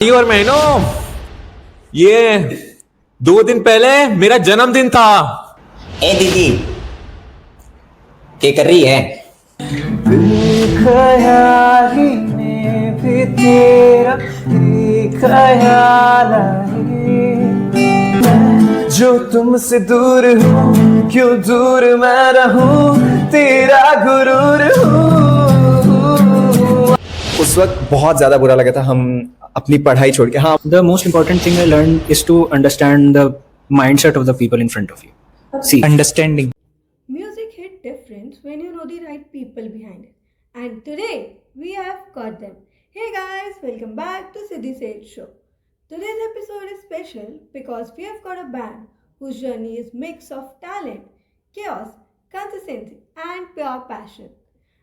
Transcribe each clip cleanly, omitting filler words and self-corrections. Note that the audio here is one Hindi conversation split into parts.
और महीनों ये 2 दिन पहले मेरा जन्मदिन था। ए दीदी क्या कर रही है? ख्याली में भी तेरा ही ख्याल आए। जो तुमसे दूर हूँ क्यों दूर मैं रहूं, तेरा गुरूर हूँ। उस वक्त बहुत ज्यादा बुरा लगा था, हम अपनी पढ़ाई छोड़ के। हाँ, The most important thing I learned is to understand the mindset of the people in front of you. See, understanding. Music hit different when you know the right people behind it. And today we have got them. Hey guys, welcome back to Siddhi Sage Show. Today's episode is special because we have got a band whose journey is mix of talent, chaos, consistency and pure passion.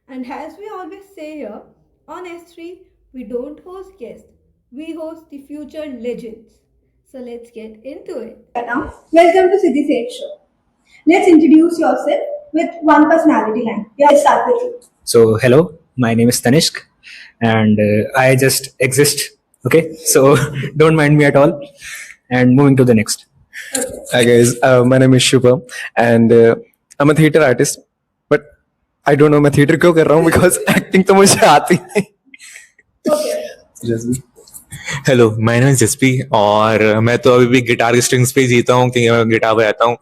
And as we always say here on S3, we don't host guests, we host the future legends. So let's get into it. Now, welcome to Siddhi Sage Show. Let's introduce yourself with one personality line. Yeah, let's start with you. So, hello, my name is Tanishk, and I just exist. Okay, so don't mind me at all. And moving to the next. Hi guys, my name is Shubham and I'm a theater artist. But I don't know मैं theater क्यों कर रहा हूँ because acting तो मुझे आती नहीं। जसबी हेलो, माय नेम इज जसबी और मैं तो अभी भी गिटार के स्ट्रिंग्स पे जीता हूँ क्योंकि मैं गिटार बजाता हूँ।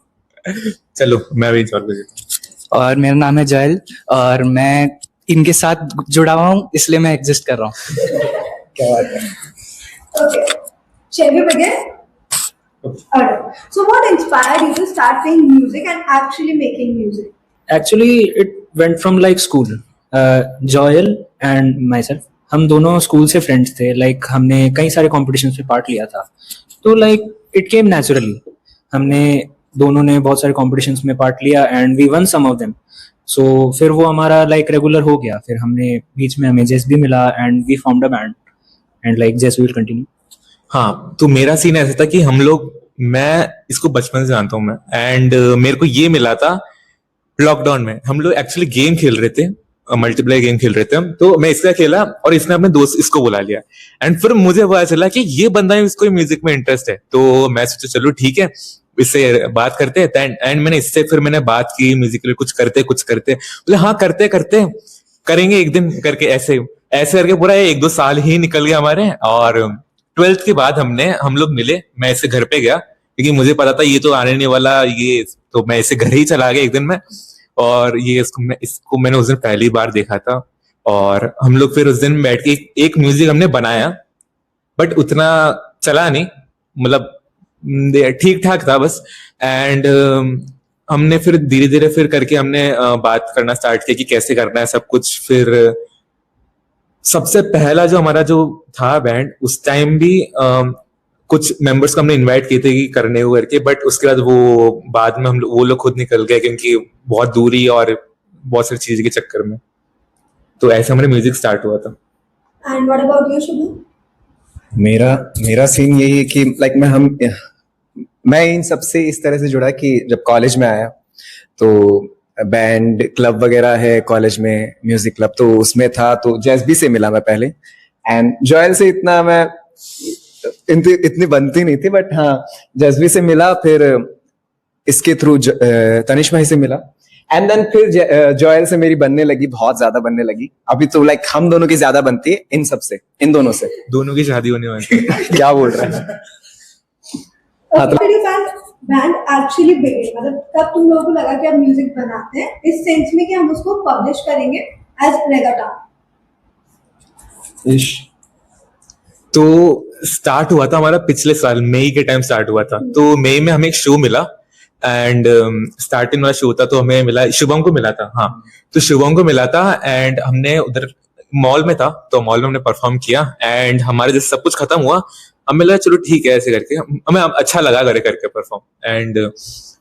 चलो मैं भी जोर बजाता और मेरा नाम है जयल और मैं इनके साथ जुड़ा हुआ हूँ, इसलिए मैं एग्जिस्ट कर रहा हूँ। क्या बात है? Okay. Shall we begin? Alright. So, what inspired you to start playing music and actually making music? Actually, it went from like school. Joel and myself, हम दोनों स्कूल से फ्रेंड्स थे। लाइक हमने कई सारे कॉम्पिटिशन्स में पार्ट लिया था, तो लाइक इट केम नेचुरली। हमने दोनों ने बहुत सारे कॉम्पिटिशन्स में पार्ट लिया and we won some of them. So फिर वो हमारा लाइक रेगुलर हो गया। फिर हमने बीच में हमें जेस भी मिला and we formed a band and like Jess will continue. हाँ, तो मेरा सीन ऐसा था कि हम लोग, मैं इसको बचपन से जानता हूँ मैं, एंड मेरे को ये मिला था लॉकडाउन में। हम लोग एक्चुअली गेम खेल रहे थे, मल्टीप्लेयर गेम खेल रहे थे हम, तो मैं इसका खेला और इसने अपने दोस्त इसको बुला लिया एंड फिर मुझे पता चला कि ये बंदा इसको म्यूजिक में इंटरेस्ट है। तो मैं सोचा चलो ठीक है, इससे बात करते हैं। एंड मैंने इससे फिर मैंने बात की म्यूजिक के लिए, कुछ करते बोले हाँ करते करेंगे एक दिन करके। ऐसे करके पूरा 1-2 साल ही निकल गया हमारे। और 12th के बाद हम लोग मिले, मैं इससे घर पे गया क्योंकि मुझे पता था ये तो आने नहीं वाला, ये तो मैं इससे घर ही चला गया एक दिन में। और ये इसको मैंने उस दिन पहली बार देखा था और हम लोग फिर उस दिन बैठ के एक म्यूजिक हमने बनाया, बट उतना चला नहीं, मतलब ठीक ठाक था बस। एंड हमने फिर धीरे धीरे फिर करके हमने बात करना स्टार्ट किया कि कैसे करना है सब कुछ। फिर सबसे पहला जो हमारा जो था बैंड, उस टाइम भी कुछ मेंबर्स को हमने इनवाइट किए थे कि करने को करके, बट उसके बाद वो बाद में वो लोग खुद निकल गए क्योंकि बहुत दूरी और बहुत सारी चीज के चक्कर में। तो ऐसे हमारे म्यूजिक स्टार्ट हुआ था। And what about you, Shubham? मेरा सीन यही है कि लाइक मैं इन सबसे इस तरह से जुड़ा कि जब कॉलेज में आया तो बैंड क्लब वगैरह है कॉलेज में, म्यूजिक क्लब, तो उसमें था। तो जैसबी से मिला मैं पहले एंड जॉयल से इतना मैं इतनी बनती नहीं थी, बट हाँ जैसबी से मिला। फिर इसके थ्रू तनिष भाई से मिला एंड देन फिर जॉयल से मेरी बनने लगी, बहुत ज्यादा बनने लगी। अभी तो लाइक हम दोनों की ज्यादा बनती है इन दोनों से। दोनों की शादी होने वाली है। क्या बोल रहे हैं? Okay. Did you band actually begin? मतलब कब तुम लोगों को लगा कि हम म्यूजिक बनाते हैं इस सेंस में कि हम उसको पब्लिश करेंगे एज रेगाटा? तो स्टार्ट हुआ था हमारा पिछले साल मई के टाइम स्टार्ट हुआ था। तो मई में हमें एक शो मिला एंड स्टार्टिंग वाला शो था, तो हमें मिला, शुभम को मिला था। हाँ, तो शुभम को मिला था एंड हमने उधर मॉल में था, तो मॉल में हमने परफॉर्म किया एंड हमारे जैसे सब कुछ खत्म हुआ, हमें लगा चलो ठीक है ऐसे करके, हमें अच्छा लगा करके परफॉर्म। एंड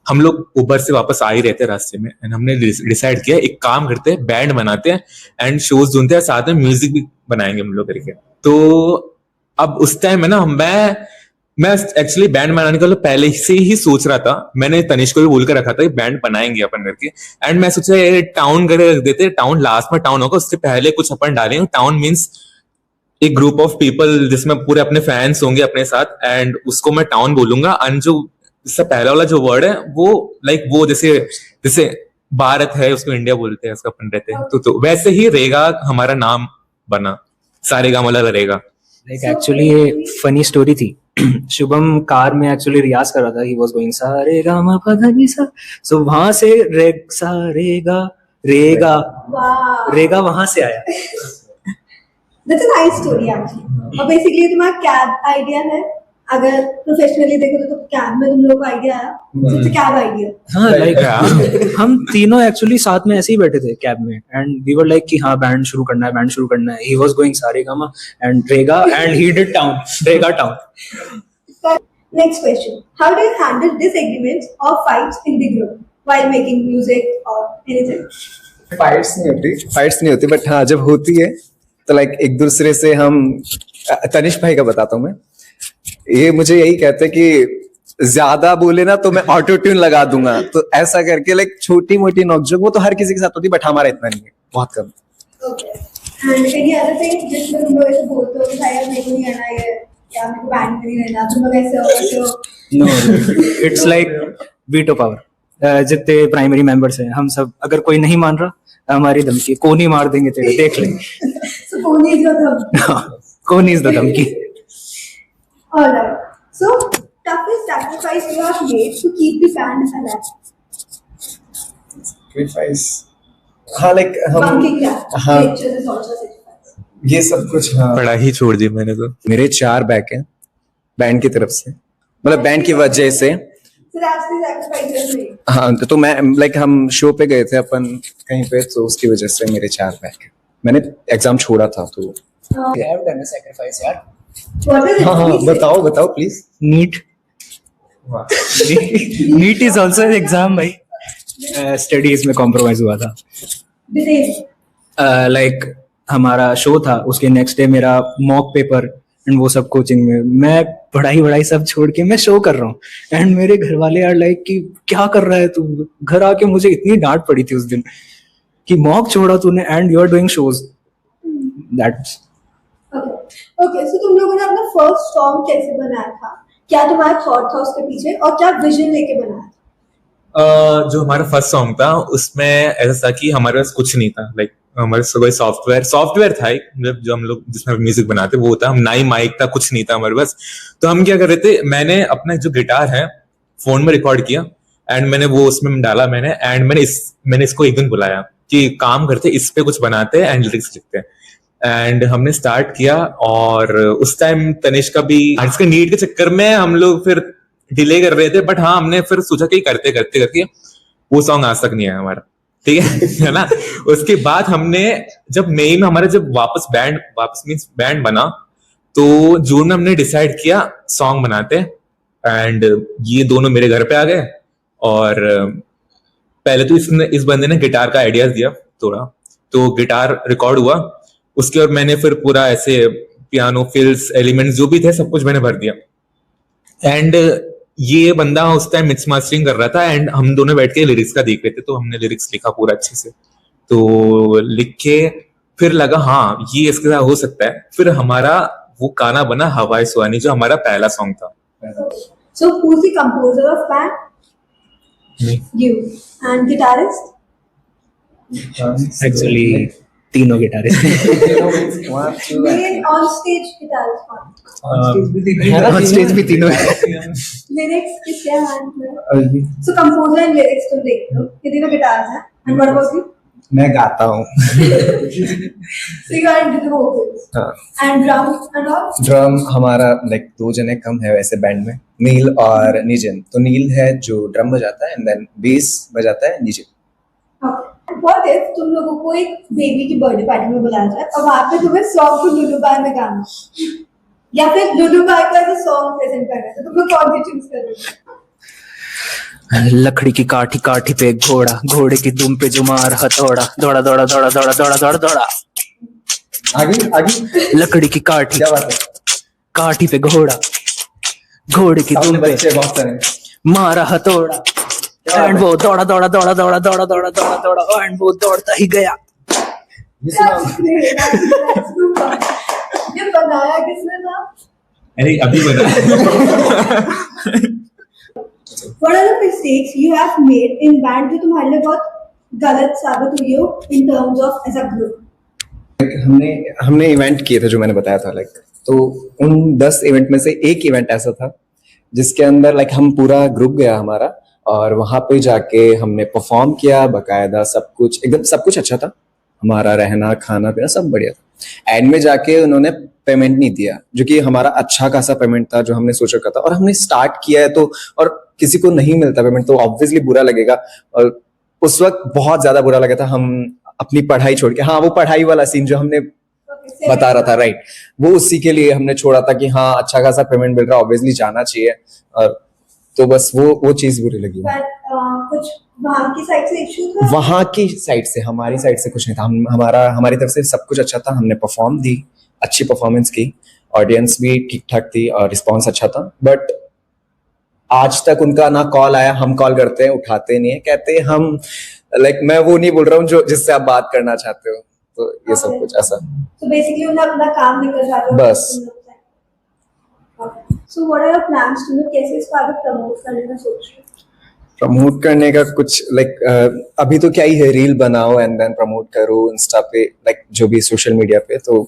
हम लोग ऊबर से वापस आ ही रहे थे रास्ते में एंड हमने डिसाइड किया एक काम करते हैं, बैंड बनाते हैं एंड शोज ढूंढते हैं, साथ में म्यूजिक भी बनाएंगे हम लोग करके। तो अब उस टाइम में ना मैं एक्चुअली बैंड बनाने का पहले से ही सोच रहा था। मैंने तनिष को भी बोल कर रखा था कि बैंड बनाएंगे अपन करके। एंड मैं सोचा टाउन करके रख देते, टाउन लास्ट में टाउन होगा, उससे पहले कुछ अपन डालेंगे। टाउन मीन्स एक ग्रुप ऑफ पीपल जिसमें पूरे अपने फैंस होंगे अपने साथ, एंड उसको मैं टाउन बोलूंगा। एंड जो इससे पहला वाला जो वर्ड है वो लाइक वो जैसे जैसे भारत है उसको इंडिया बोलते हैं, उसका अपन रहते हैं, तो वैसे ही रेगा हमारा नाम बना, सारेगामा रेगा। लाइक एक्चुअली ये फनी स्टोरी थी। शुभम कार में एक्चुअली रियाज कर रहा था, ही वाज गोइंग सा रे गा मा पा धा नी सा, सो वहां से रे सा रेगा रेगा वाह, रेगा वहां से आया। That's a nice story actually. और बेसिकली तुम्हारा कैब आइडिया है, अगर प्रोफेशनली देखो तो कैब में तुम लोगों को आइडिया आया, इट्स अ कैब आइडिया। हाँ लाइक हम तीनों एक्चुअली साथ में ऐसे ही बैठे थे कैब में, एंड वी वर लाइक कि हाँ बैंड शुरू करना है, बैंड शुरू करना है। He was going Saregama and रेगा एंड ही डिड टाउन, रेगा town. Next question. How do you handle disagreements or fights in the group while making music or anything? Fights नहीं होती, बट हाँ जब होती है तो लाइक एक दूसरे से हम तनिष्क भाई का बताता हूँ मैं। ये मुझे यही कहते हैं कि ज्यादा बोले ना तो मैं ऑटो ट्यून लगा दूंगा, तो ऐसा करके लाइक छोटी मोटी नोकझोंक वो तो हर किसी के साथ होती है, बट हमारा इतना नहीं है, बहुत कम। Okay. And any other thing जिसमें तुम लोग ऐसे बोलते हो कि भाई यार मेरे को नहीं आना है या मेरे को बैंड में नहीं रहना, तुम लोग ऐसे हो वैसे हो? No, it's like veto power. जितने प्राइमरी मेंबर्स हैं हम सब, अगर कोई नहीं मान रहा हमारी धमकी, कोनी मार देंगे तेरे, देख ले। So कौन is your thumb? कोनी इज द धमकी। Alright. So toughest sacrifice you have made to keep the band alive? हाँ लाइक हम Bunking that. हाँ Lectures is also sacrifice. ये सब कुछ हाँ। पढ़ाई छोड़ दी मैंने तो। मेरे 4 बैक हैं बैंड की तरफ से, मतलब बैंड की वजह से। So that's the sacrifice you have made. हाँ तो मैं लाइक हम शो पे गए थे अपन कहीं पे, तो उसकी वजह से मेरे 4 बैक हैं। मैंने एग्जाम छोड़ा था तो सैक्रिफाइस यार। What is it? हाँ हाँ Please say. बताओ please. NEET, NEET is also an exam भाई। स्टडीज में कॉम्प्रोमाइज हुआ था। Dinesh. लाइक हमारा शो था, उसके नेक्स्ट डे मेरा मॉक पेपर एंड वो सब कोचिंग में, मैं पढ़ाई सब छोड़ के मैं शो कर रहा हूँ, एंड मेरे घर वाले यार लाइक कि क्या कर रहा है तू। घर आके मुझे इतनी डांट पड़ी थी उस दिन कि मॉक छोड़ा तूने and you are doing shows. That's Okay, so तुम लोगों ने अपना फर्स्ट सॉन्ग कैसे बनाया था? क्या तुम्हारा थॉट था उसके पीछे और क्या विजन लेके बनाया था? जो हमारा फर्स्ट सॉन्ग था उसमें ऐसा था कि हमारे पास कुछ नहीं था, लाइक हमारे पास कोई सॉफ्टवेयर था एक, मतलब जो हम लोग जिसमें म्यूजिक बनाते वो था, हम ना ही माइक था, कुछ नहीं था हमारे पास। तो हम क्या कर रहे थे, मैंने अपना जो गिटार है फोन में रिकॉर्ड किया एंड मैंने वो उसमें डाला मैंने, एंड मैंने इसको एक दिन बुलाया कि काम करते इस पे कुछ बनाते हैं एंड लिरिक्स लिखते हैं। एंड हमने स्टार्ट किया, और उस टाइम तनिष्क का भी इसके नीट के चक्कर में हम लोग फिर डिले कर रहे थे, बट हाँ हमने फिर सोचा कि करते करके वो सॉन्ग आज तक नहीं आया हमारा, ठीक है ना। उसके बाद हमने जब मई में हमारा जब वापस बैंड बना, तो जून में हमने डिसाइड किया सॉन्ग बनाते, एंड ये दोनों मेरे घर पे आ गए। और पहले तो इस बंदे ने गिटार का आइडिया दिया थोड़ा, तो गिटार रिकॉर्ड हुआ, उसके बाद मैंने फिर पूरा ऐसे पियानो फिल्स एलिमेंट्स जो भी थे सब कुछ मैंने भर दिया। एंड ये बंदा उस टाइम मिक्स मास्टरिंग कर रहा था, एंड हम दोनों बैठ के लिरिक्स का देख रहे थे, तो हमने लिरिक्स लिखा पूरा अच्छे से। तो लिख के फिर लगा हाँ ये इसके साथ हो सकता है, फिर हमारा वो गाना बना हवाएं सुहानी, जो हमारा पहला सॉन्ग था। So who's the composer of band? Me. You. And guitarist? Actually तीनों guitarist. Main on stage guitarist कौन? ऑन स्टेज भी तीनों है। Lyrics किसके hand में? So composer and lyrics तुम देखते हो, ये तीनों guitars हैं. And what about you? मैं गाता हूँ। So you are into the vocals. हाँ And drum and all? Drum हमारा लाइक 2 जने कम है वैसे बैंड में, नील और निजन। तो नील है जो ड्रम बजाता है, एंड देन बेस बजाता है निजन। Okay. What if तुम लोगों को एक बेबी की बर्थडे पार्टी में बुलाया जाए और वहाँ पे तुम्हें सॉन्ग को लुलुबाई में गाना, या फिर लुलुबाई का जो सॉन्ग प्रेजेंट करना है, तो तुम लोग कौन सी चूज करोगे? लकड़ी की काठी काठी पे घोड़ा, घोड़े की दुम पे जो मार हथौड़ा, दौड़ा दौड़ा दौड़ा दौड़ा दौड़ा दौड़ा दौड़ा। आगे लकड़ी की काठी क्या बात है, काठी पे घोड़ा, घोड़े की दुम पे बच्चे बहुत सारे। मारा हथौड़ा, एंड वो दौड़ा दौड़ा दौड़ा दौड़ा दौड़ा दौड़ा दौड़ा दौड़ा, एंड वो दौड़ता ही गया। That's great. That's super. ये ये बनाया किसने था? अरे अभी बना What are the mistakes you have made in band जो तुम्हारे लिए बहुत गलत साबित हुई हो in terms of as a group? हमने इवेंट किए थे जो मैंने बताया था लाइक, तो उन 10 इवेंट में से एक इवेंट ऐसा था जिसके अंदर लाइक हम पूरा ग्रुप गया हमारा, और वहां पे जाके हमने परफॉर्म किया बकायदा, सब कुछ एकदम सब कुछ अच्छा था, हमारा रहना खाना पीना सब बढ़िया था। एंड में जाके उन्होंने पेमेंट नहीं दिया, जो कि हमारा अच्छा खासा पेमेंट था जो हमने सोच रखा था, और हमने स्टार्ट किया है तो, और किसी को नहीं मिलता पेमेंट तो ऑब्वियसली बुरा लगेगा, और उस वक्त बहुत ज्यादा बुरा लगा था। हम अपनी पढ़ाई छोड़ के, हाँ वो पढ़ाई वाला सीन जो हमने बता रहा था राइट, वो उसी के लिए हमने छोड़ा था कि हाँ अच्छा खासा पेमेंट मिल रहा है ऑब्वियसली जाना चाहिए, और तो बस वो चीज बुरी लगी। कुछ वहाँ की साइड से इश्यू था? वहां की साइड से, हमारी साइड से कुछ नहीं था, हमारी तरफ से सब कुछ अच्छा था, हमने परफॉर्म दी, अच्छी परफॉर्मेंस की, ऑडियंस भी ठीक ठाक थी और रिस्पॉन्स अच्छा था, बट आज तक उनका ना कॉल आया, हम कॉल करते हैं उठाते नहीं है, कहते हैं हम लाइक मैं वो नहीं बोल रहा हूँ जो जिससे आप बात करना चाहते हो, तो ये सब कुछ ऐसा। So basically उन्हें अपना काम निकल जाता है बस। So what are your plans? तुम लोग कैसे इसको आगे प्रमोट करने का सोच रहे हो? प्रमोट करने का कुछ लाइक अभी तो क्या ही है, रील बनाओ एंड देन प्रमोट करो इंस्टा पे, लाइक जो भी सोशल मीडिया पे, तो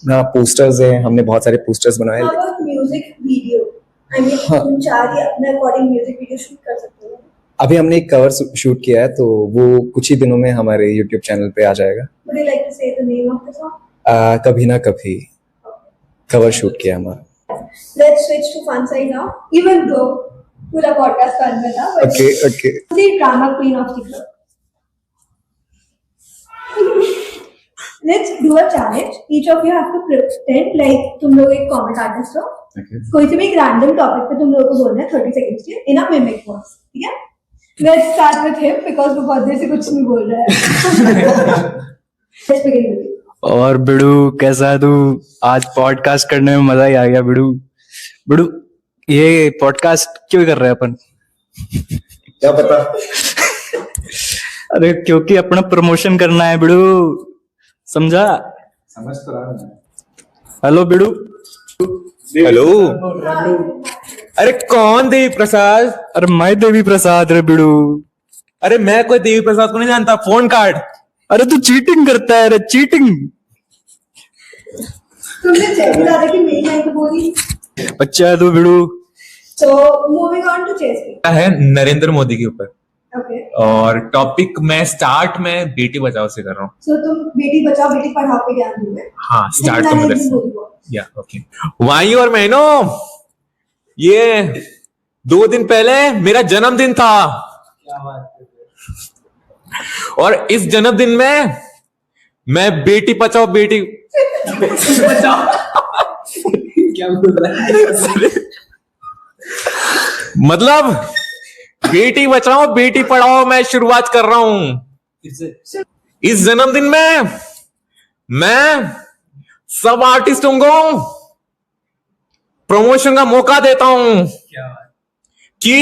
हाँ पोस्टर्स है, हमने बहुत सारे पोस्टर्स बनाए। How about music video? I mean तुम चाह रही अपने अकॉर्डिंग म्यूजिक वीडियो शूट कर सकते हो। अभी हमने एक कवर शूट किया है, तो वो कुछ ही दिनों में हमारे YouTube चैनल पे आ जाएगा। Would you like to say the name of the song? कभी ना कभी कवर शूट किया हमारा। Let's switch to fun side now. Even though पूरा podcast fun में था, but Okay. the drama queen of the group. Let's do a challenge. Each of you have to pretend like तुम लोग एक comic artist हो। कोई से भी एक random topic पे तुम लोगों को बोलना है 30 seconds के in a mimic voice, ठीक है? Let's start with him because वो बहुत देर से कुछ नहीं बोल रहा है। Let's begin with you. और बिड़ू कैसा है तू? आज पॉडकास्ट करने में मजा ही आ गया बिड़ू। बिड़ू ये पॉडकास्ट क्यों कर रहे हैं अपन? क्या पता? अरे क्योंकि अपना प्रमोशन करना है बिड़ू, समझा? समझ तो रहा हूँ। हेलो बिड़ू। हेलो, अरे कौन देवी प्रसाद? अरे मैं देवी प्रसाद रे बिड़ू। अरे मैं कोई देवी प्रसाद को नहीं जानता, फोन काट। अरे तू चीटिंग करता है रे, चीटिंग। तुमने चेक करा था कि मेरी लाइन तो बोली। बच्चा है तू बिड़ू। So moving on to chess game. है नरेंद्र मोदी के ऊपर, Okay. और टॉपिक मैं स्टार्ट में बेटी बचाओ से कर रहा हूँ। So तुम बेटी बचाओ बेटी पढ़ाओ पे ज्ञान दोगे। हाँ स्टार्ट तो नरेंद्र मतलब मोदी को। या ओके। भाई और बहनों, ये 2 दिन पहले मेरा जन्मदिन था, और इस जन्मदिन में मैं बेटी बचाओ बेटी क्या बोल रहा है? मतलब बेटी बचाओ बेटी पढ़ाओ मैं शुरुआत कर रहा हूं। इस जन्मदिन में मैं सब आर्टिस्टों को प्रमोशन का मौका देता हूं कि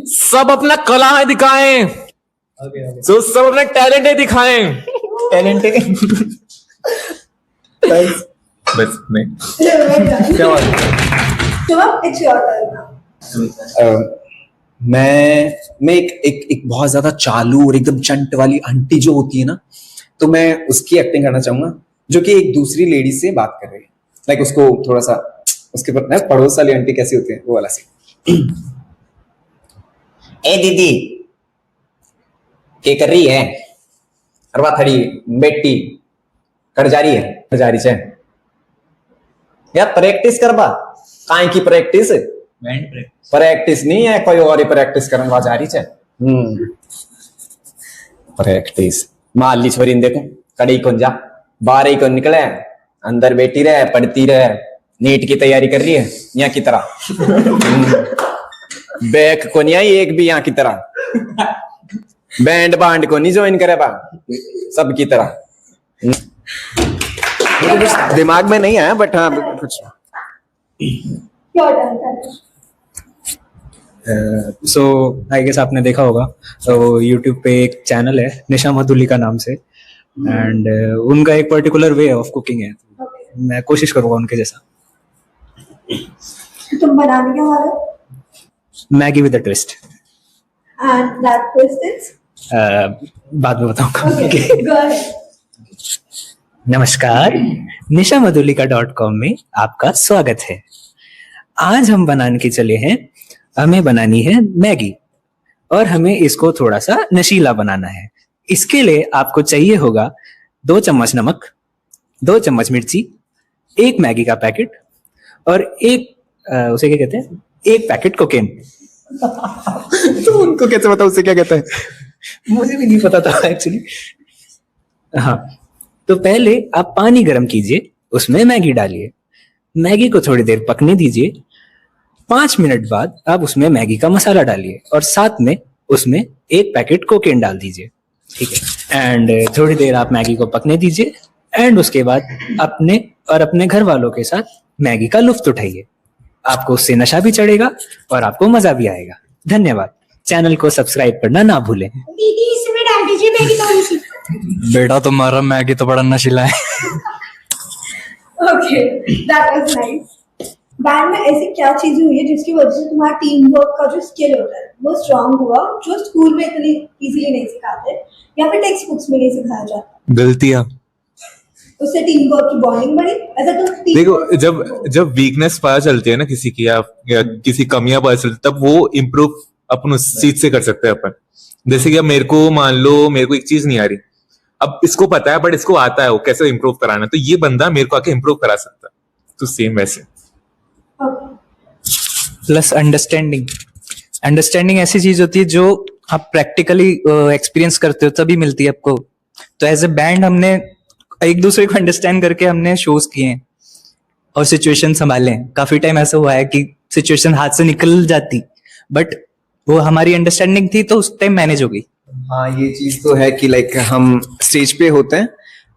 सब अपना कला दिखाएं, तो सब अपने टैलेंट दिखाएं। बस नहीं क्या बात है? Shubham, it's your turn now. मैं एक बहुत ज्यादा चालू और एकदम चंट वाली आंटी जो होती है ना, तो मैं उसकी एक्टिंग करना चाहूंगा, जो कि एक दूसरी लेडी से बात कर रही है, लाइक उसको थोड़ा सा उसके पड़ोस वाली आंटी कैसी होती है वो वाला सीन। ए दीदी क्या कर रही है? अरवा थड़ी बेटी कर जा रही है, कर जा रही है यार, प्रैक्टिस करबा काहे की प्रैक्टिस? प्रैक्टिस नहीं है, कोई और ही प्रैक्टिस करने जा रही है। प्रैक्टिस मान ली छोरी देखो कड़ी कौन जा बाहर ही कौन निकले, अंदर बैठी रहे पढ़ती रहे, नीट की तैयारी कर रही है यहाँ की तरह। बैक को नहीं आई एक भी यहाँ की तरह, बैंड बांड को नहीं ज्वाइन करे बा सब की तरह। मुझे कुछ दिमाग में नहीं आया, बट हाँ कुछ। Your turn, Tanish. So I guess आपने देखा होगा, तो यूट्यूब पे एक चैनल है निशा मधुलिका नाम से, एंड उनका एक पर्टिकुलर वे ऑफ कुकिंग है। Okay. मैं कोशिश करूंगा उनके जैसा। तुम बनाने क्या वाले हो? Maggi with a twist. And that twist is? बाद में बताऊंगा। Okay, go ahead. नमस्कार, nishamadulika.com में आपका स्वागत है। आज हम बनाने के चले हैं, हमें बनानी है मैगी और हमें इसको थोड़ा सा नशीला बनाना है। इसके लिए आपको चाहिए होगा 2 चम्मच नमक, 2 चम्मच मिर्ची, 1 मैगी का पैकेट और उसे क्या कहते हैं, 1 पैकेट कोकेन। तो उनको कैसे पता उसे क्या कहता है? मुझे भी नहीं पता था एक्चुअली। हाँ, तो पहले आप पानी गर्म कीजिए, उसमें मैगी डालिए, मैगी को थोड़ी देर पकने दीजिए। 5 मिनट बाद आप उसमें मैगी का मसाला डालिए और साथ में उसमें 1 पैकेट कोकेन डाल दीजिए, ठीक है। एंड थोड़ी देर आप मैगी को पकने दीजिए एंड उसके बाद अपने घर वालों के साथ मैगी का लुत्फ उठाइए। आपको उससे नशा भी चढ़ेगा और आपको मजा भी आएगा। धन्यवाद। चैनल को सब्सक्राइब करना ना भूलें। दीदी इसमें डाल दीजिए मैगी थोड़ी सी। बेटा तुम्हारा मैगी तो बड़ा नशीला है। Okay, that was nice. Band में ऐसी क्या चीजें हुई है जिसकी वजह से तुम्हारा टीम वर्क का जो स्किल होता है वो स्ट्रांग हुआ, जो स्कूल में इतनी इजीली नहीं सिखाते या फिर टेक्स्ट बुक्स में नहीं सिखाया जाता? गलतियां। उससे टीम वर्क की बॉन्डिंग बढ़ी। ऐसा तो देखो, जब वीकनेस पता चलती है ना किसी की, या किसी कमियां पता चलती, तब वो इम्प्रूव अपन उस चीज से कर सकते हैं अपन। जैसे कि अब मान लो मेरे को एक चीज नहीं आ रही, अब इसको पता है बट इसको आता है वो कैसे इम्प्रूव कराना, तो ये बंदा मेरे को आके इम्प्रूव करा सकता है। तो सेम वैसे। प्लस अंडरस्टैंडिंग ऐसी चीज होती है जो आप प्रैक्टिकली एक्सपीरियंस करते हो तभी मिलती है आपको। तो एज ए बैंड हमने एक दूसरे को अंडरस्टैंड करके हमने शोज किए हैं और सिचुएशन संभाले हैं। काफी टाइम ऐसा हुआ है कि सिचुएशन हाथ से निकल जाती, बट वो हमारी अंडरस्टैंडिंग थी तो उस टाइम मैनेज हो गई। हाँ, ये चीज तो है कि लाइक हम स्टेज पे होते हैं,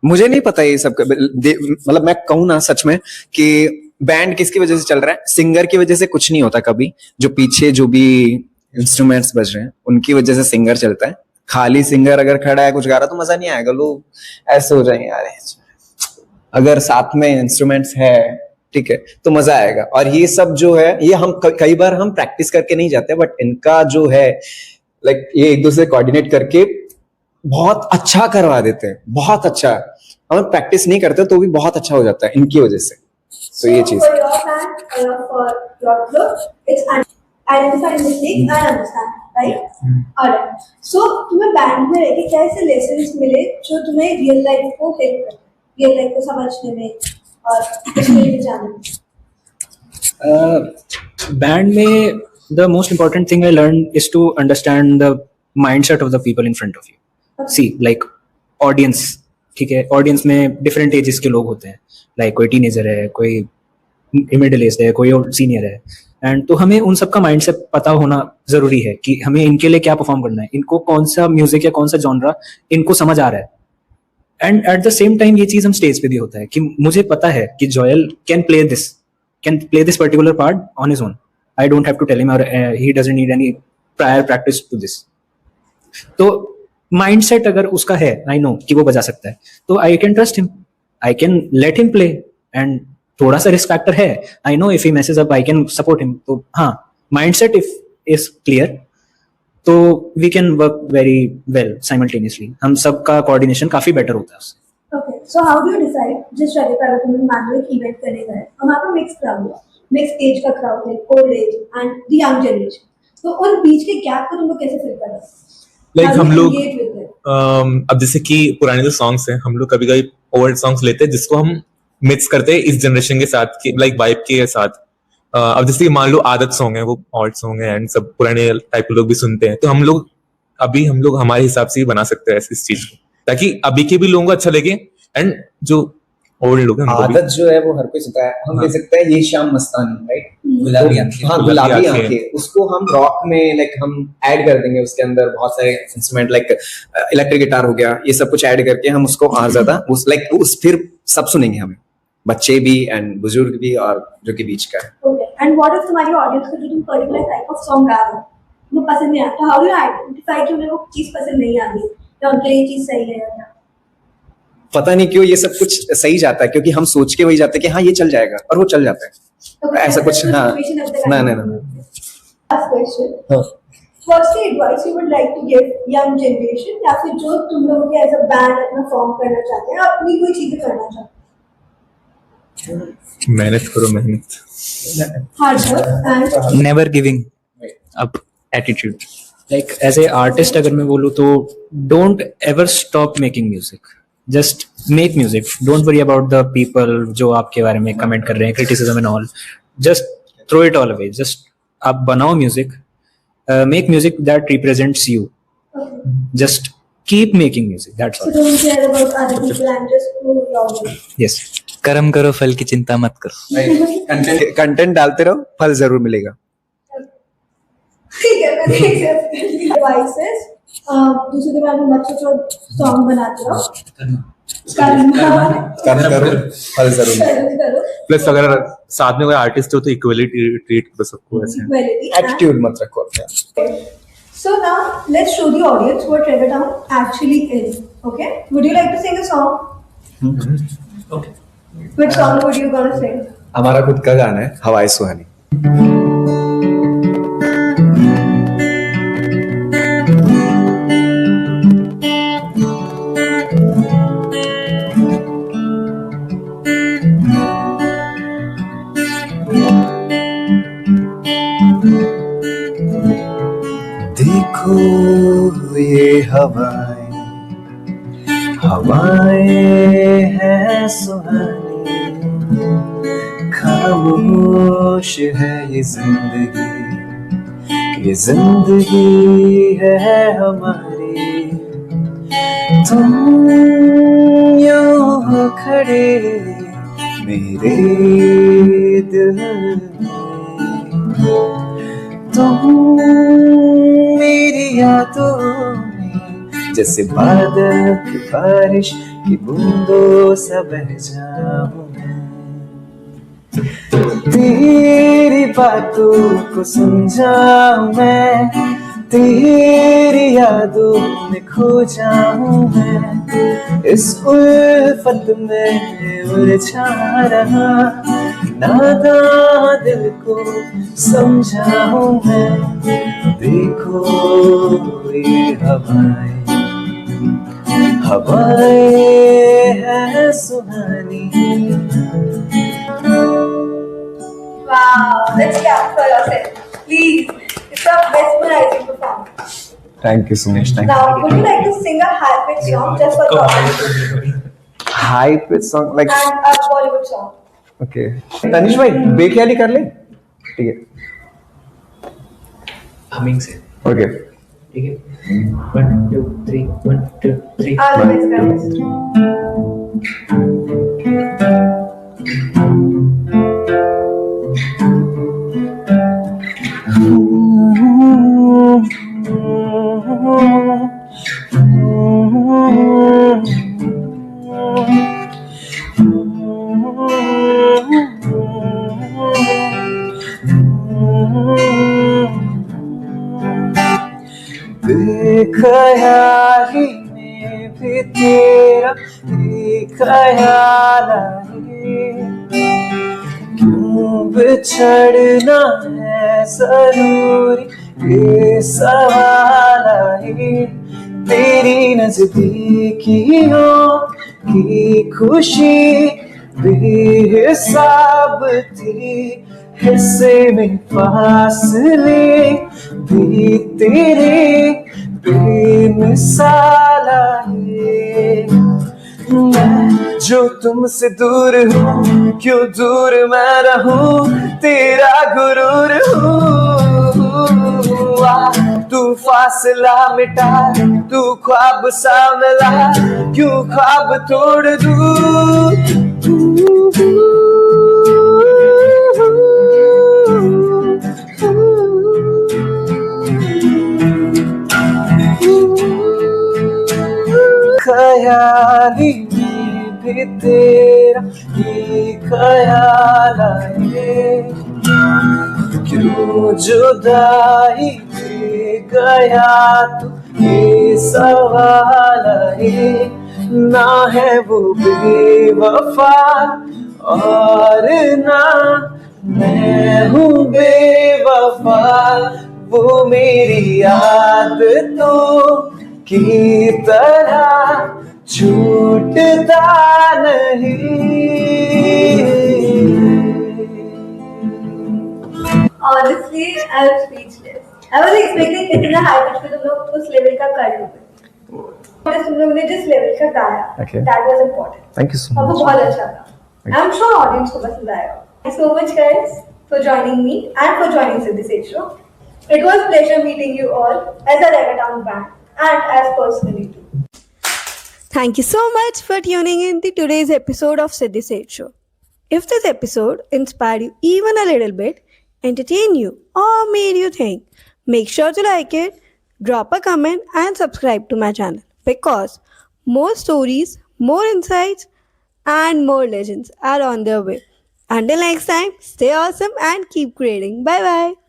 मुझे नहीं पता ये सब मतलब मैं कहूँ ना सच में कि बैंड किसकी वजह से चल रहा है, सिंगर की वजह से कुछ नहीं होता कभी। जो पीछे जो भी इंस्ट्रूमेंट्स बज रहे हैं उनकी वजह से सिंगर चलता है। खाली सिंगर अगर खड़ा है कुछ गा रहा तो मजा नहीं आएगा, लोग ऐसे हो जाएंगे यार। अगर साथ में इंस्ट्रूमेंट्स है, ठीक है, तो मजा आएगा। और ये सब जो है ये हम कई बार हम प्रैक्टिस करके नहीं जाते, बट इनका जो है लाइक ये एक दूसरे कोऑर्डिनेट करके बहुत अच्छा करवा देते हैं, बहुत अच्छा। हम प्रैक्टिस नहीं करते तो भी बहुत अच्छा हो जाता है इनकी वजह से। तो ये चीज identify mistakes and understand, right? Alright. So तुम्हें बैंड में रह के क्या ऐसे लेसन्स मिले जो तुम्हें रियल लाइफ को हेल्प करते हैं, रियल लाइफ को समझने में और उसमें भी जानने में? बैंड में the most important thing I learned is to understand the mindset of the people in front of you. See, like audience, ठीक है, ऑडियंस में डिफरेंट एजेस के लोग होते हैं। लाइक कोई टीनेजर है, कोई मिडिल एज है, कोई सीनियर है। एंड तो हमें उन सबका माइंडसेट पता होना जरूरी है कि हमें इनके लिए क्या परफॉर्म करना है, इनको कौन सा म्यूजिक या कौन सा जॉनरा इनको समझ आ रहा है। And at the same time ये चीज हम स्टेज पे भी होता है कि मुझे पता है कि Joel can play this particular part on his own. I don't have to tell him और he doesn't need any prior practice to this. तो माइंडसेट अगर उसका है, आई नो कि वो बजा सकता है, तो I can trust him, I can let him play. And थोड़ा सा रिस्क फैक्टर है, I know if he messes up I can support him. तो हाँ, माइंडसेट इफ इज क्लियर तो we can work very well simultaneously. हम सबका कोऑर्डिनेशन काफी बेटर होता है उससे। Okay, so how do you decide जिस जगह पर अगर तुम मैनुअल इवेंट करने गए और वहाँ पर मिक्स क्राउड हुआ, मिक्स एज का क्राउड है, old age and the young generation, तो उन बीच के गैप को तुम लोग कैसे फिल करोगे? लाइक हम लोग अब जैसे कि पुराने जो सॉन्ग्स हैं, हम लोग कभी कभी ओल्ड सॉन्ग्स लेते हैं जिसको हम मिक्स करते हैं इस जनरेशन के साथ, लाइक वाइब के साथ। अब जैसे मान लो आदत सॉन्ग है, वो ओल्ड सॉन्ग है एंड सब पुराने टाइप के लोग भी सुनते हैं, तो हम लोग हमारे हिसाब से ही बना सकते हैं इस चीज को, ताकि अभी के भी लोगों को अच्छा लगे एंड जो ओल्ड लोग हैं आदत जो है वो हर कोई सुनता है। हम दे सकते हैं ये शाम मस्तानी, राइट? गुलाबी आंखें, हाँ गुलाबी आंखें, उसको हम रॉक में लाइक हम ऐड कर देंगे, उसके अंदर बहुत सारे इंस्ट्रूमेंट लाइक इलेक्ट्रिक गिटार हो गया, ये सब कुछ ऐड करके हम उसको और ज्यादा उस लाइक उस फिर सब सुनेंगे, हमें बच्चे भी एंड बुजुर्ग भी और जो कि बीच का है। ओके, एंड व्हाट इफ तुम्हारी ऑडियंस को जो तुम पर्टिकुलर टाइप ऑफ सॉन्ग गा रहे हो वो पसंद नहीं आता, हाउ डू यू आइडेंटिफाई कि उन्हें वो चीज पसंद नहीं आ रही या उनके लिए ये चीज सही है या क्या? पता नहीं क्यों ये सब कुछ सही जाता है, क्योंकि हम सोच के वही जाते हैं कि हाँ ये चल जाएगा, और वो चल जाता है। Okay, ऐसा that's कुछ the हाँ situation at the ना time. ना ना Last question. हाँ। What's the advice you would like to give young generation या फिर जो तुम लोगों के एज अ बैंड अपना फॉर्म करना चाहते हैं, अपनी कोई चीजें करना चाहते हैं? मेहनत करो, मेहनत। Hard work and never giving up attitude. Like as a artist अगर मैं बोलूँ तो don't ever stop making music, just make music, don't worry about the people जो आपके बारे में कमेंट कर रहे हैं, criticism and all, just throw it all away, just आप बनाओ music, make music that represents you, just keep making music, that's so all. don't care about other people and just move your way. Yes. कर्म करो, फल की चिंता मत करो. कंटेंट डालते रहो, फल जरूर मिलेगा। ठीक है, मैं एडवाइसेस दूसरे के बारे में मत सोचो, सॉन्ग बनाते रहो, काम करो, फल जरूर मिलेगा। करो प्लस अगर साथ में कोई आर्टिस्ट हो तो इक्वली ट्रीट करो सबको ऐसे। equality. एटीट्यूड मत रखो अपने। So now let's show the audience what Reggaeton actually is. Okay? Would you like to sing a song? Okay. Which song would you gonna sing? हमारा खुद का गाना है, हवाएं सुहानी। देखो ये हवाएं, हवाएं हैं सुहानी, खामोश है ये जिंदगी है हमारी। तुम यूं हो खड़े मेरे दिल में, तुम मेरी यादों में जैसे बादल की बारिश की बूंदों सा बह जाऊं मैं। तेरी बातों को सुन जाऊं मैं, तेरी यादों में खो जाऊं मैं, इस उल्फत में उलझा रहा नादां दिल को समझाऊं मैं। देखो ये हवाएं, हवाएं हैं सुहानी। Wow, let's clap for yourself, please. It's the mesmerizing performance. Thank you so much. Thank Now, would you like to sing a high-pitched song just for the audience? you. High pitch song like And a Bollywood song. okay. Tanish भाई बेख्याली कर ले, ठीक है। हमिंग से. Okay. ठीक है. 1 2 3 1 2 3. All the best, guys. बेख्याली में भी तेरा ख्याल आए, क्यों बिछड़ना है जरूरी ये सवाल आए। तेरी नजदीकियों की खुशी बेहिसाब थी, हिस्से में फासले भी तेरे बेमिसाल आए। मैं जो तुमसे दूर हूँ, क्यों दूर मैं रहूं, तेरा गुरूर हूँ। आ, तू फासला मिटा, तू ख्वाब सा मिला, क्यों ख्वाब तोड़ ख्याली में भी तेरा ही ख्याल आए, क्यों जुदाई दे गया तू ये सवाल आए। ना है वो बेवफा और ना मैं हूँ बेवफा, वो मेरी आदतों की तरह छूटता नहीं। Honestly, I was speechless. I was expecting इतना high pitch पे तुम लोग उस level का कर लोगे. बस तुम लोग ने जिस level का गाया, Okay. that was important. Thank you so और वो much. बहुत अच्छा था. I'm sure audience को पसंद आएगा. Thanks so much guys for joining me and for joining Siddhi Seth Show. It was pleasure meeting you all as a reggaeton band and as personally too. Thank you so much for tuning in to today's episode of Siddhi Seth Show. If this episode inspired you even a little bit, entertained you, or made you think, make sure to like it, drop a comment, and subscribe to my channel because more stories, more insights, and more legends are on their way. Until next time, stay awesome and keep creating. Bye bye.